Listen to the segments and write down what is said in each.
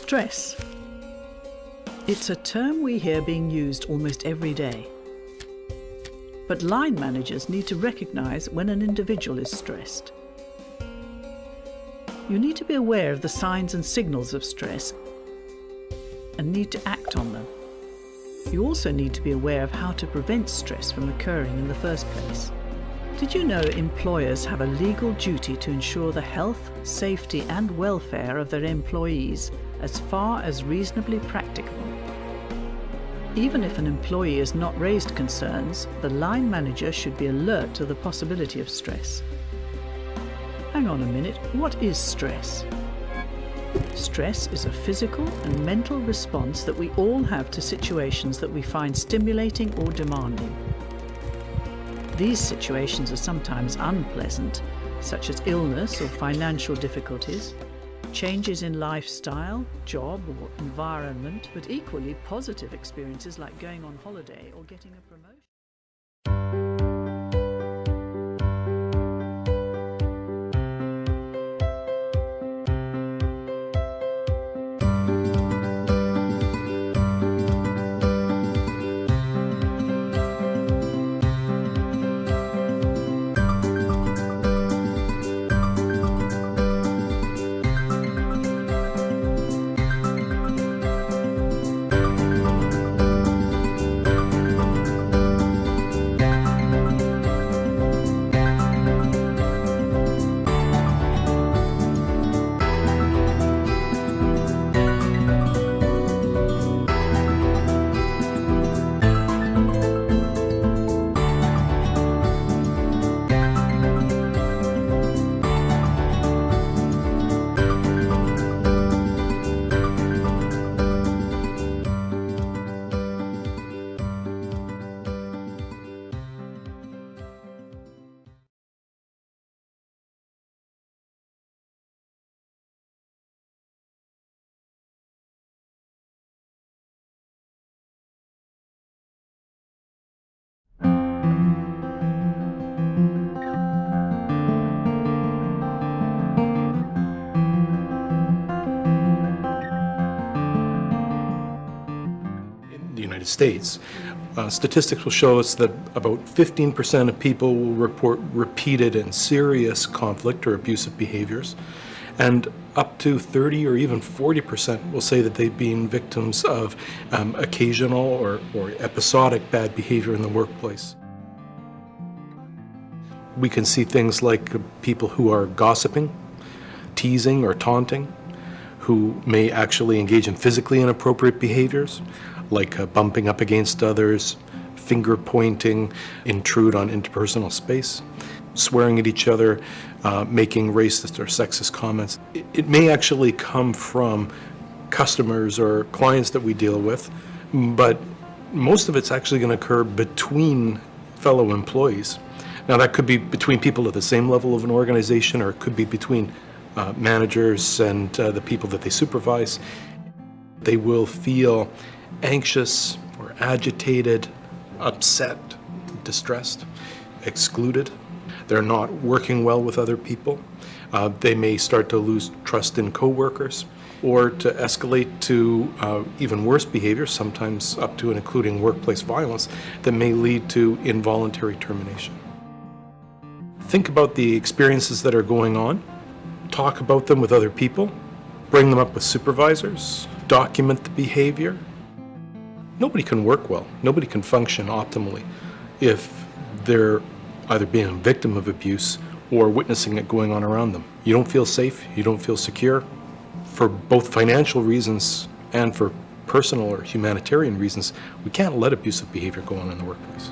Stress. It's a term we hear being used almost every day. But line managers need to recognise when an individual is stressed. You need to be aware of the signs and signals of stress and need to act on them. You also need to be aware of how to prevent stress from occurring in the first place. Did you know employers have a legal duty to ensure the health, safety and welfare of their employees as far as reasonably practicable? Even if an employee has not raised concerns, the line manager should be alert to the possibility of stress. Hang on a minute, what is stress? Stress is a physical and mental response that we all have to situations that we find stimulating or demanding. These situations are sometimes unpleasant, such as illness or financial difficulties, changes in lifestyle, job or environment, but equally positive experiences like going on holiday or getting a promotion. States. Statistics will show us that about 15% of people will report repeated and serious conflict or abusive behaviors, and up to 30 or even 40% will say that they've been victims of occasional or episodic bad behavior in the workplace. We can see things like people who are gossiping, teasing or taunting, who may actually engage in physically inappropriate behaviors, like bumping up against others, finger pointing, intrude on interpersonal space, swearing at each other, making racist or sexist comments. It may actually come from customers or clients that we deal with, but most of it's actually going to occur between fellow employees. Now that could be between people at the same level of an organization, or it could be between managers and the people that they supervise. They will feel anxious or agitated, upset, distressed, excluded. They're not working well with other people. They may start to lose trust in coworkers, or to escalate to even worse behavior, sometimes up to and including workplace violence, that may lead to involuntary termination. Think about the experiences that are going on, talk about them with other people, bring them up with supervisors, document the behavior. Nobody can work well, nobody can function optimally if they're either being a victim of abuse or witnessing it going on around them. You don't feel safe, you don't feel secure. For both financial reasons and for personal or humanitarian reasons, we can't let abusive behavior go on in the workplace.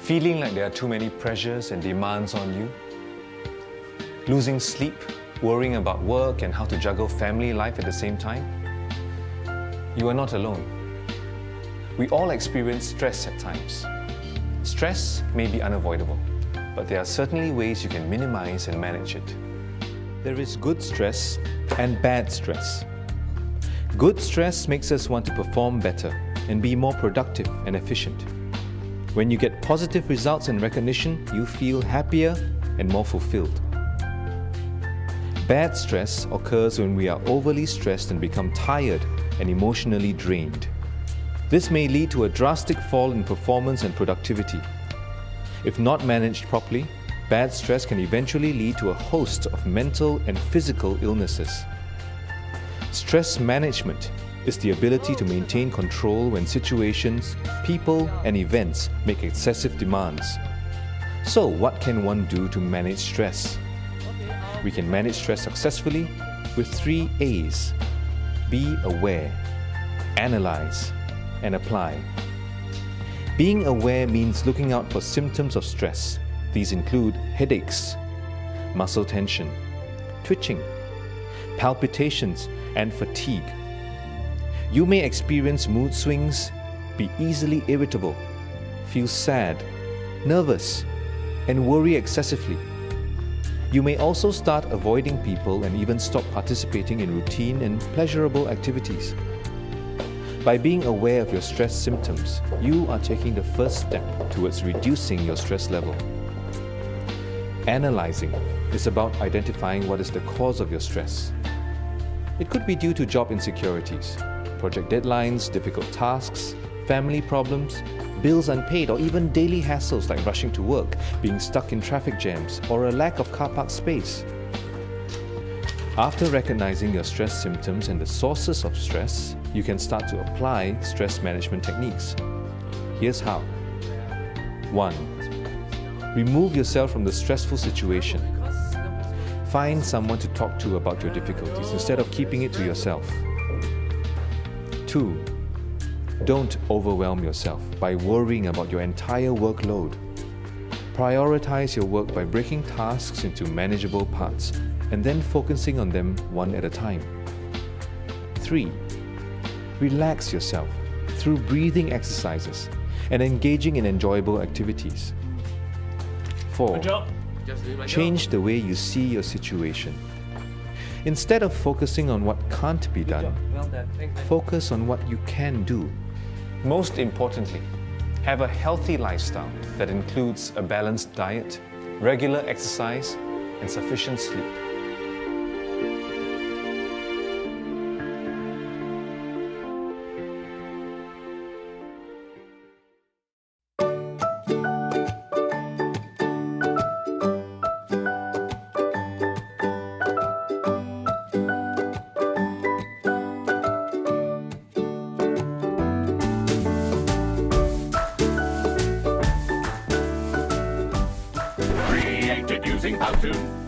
Feeling like there are too many pressures and demands on you? Losing sleep, worrying about work and how to juggle family life at the same time? You are not alone. We all experience stress at times. Stress may be unavoidable, but there are certainly ways you can minimize and manage it. There is good stress and bad stress. Good stress makes us want to perform better and be more productive and efficient. When you get positive results and recognition, you feel happier and more fulfilled. Bad stress occurs when we are overly stressed and become tired and emotionally drained. This may lead to a drastic fall in performance and productivity. If not managed properly, bad stress can eventually lead to a host of mental and physical illnesses. Stress management is the ability to maintain control when situations, people, and events make excessive demands. So, what can one do to manage stress? We can manage stress successfully with 3 A's: be aware, analyze, and apply. Being aware means looking out for symptoms of stress. These include headaches, muscle tension, twitching, palpitations, and fatigue. You may experience mood swings, be easily irritable, feel sad, nervous, and worry excessively. You may also start avoiding people and even stop participating in routine and pleasurable activities. By being aware of your stress symptoms, you are taking the first step towards reducing your stress level. Analyzing is about identifying what is the cause of your stress. It could be due to job insecurities, project deadlines, difficult tasks, family problems, bills unpaid, or even daily hassles like rushing to work, being stuck in traffic jams, or a lack of car park space. After recognizing your stress symptoms and the sources of stress, you can start to apply stress management techniques. Here's how. 1. Remove yourself from the stressful situation. Find someone to talk to about your difficulties instead of keeping it to yourself. 2. Don't overwhelm yourself by worrying about your entire workload. Prioritize your work by breaking tasks into manageable parts and then focusing on them one at a time. 3. Relax yourself through breathing exercises and engaging in enjoyable activities. 4. Change the way you see your situation. Instead of focusing on what can't be done, focus on what you can do. Most importantly, have a healthy lifestyle that includes a balanced diet, regular exercise, and sufficient sleep. Created using Powtoon.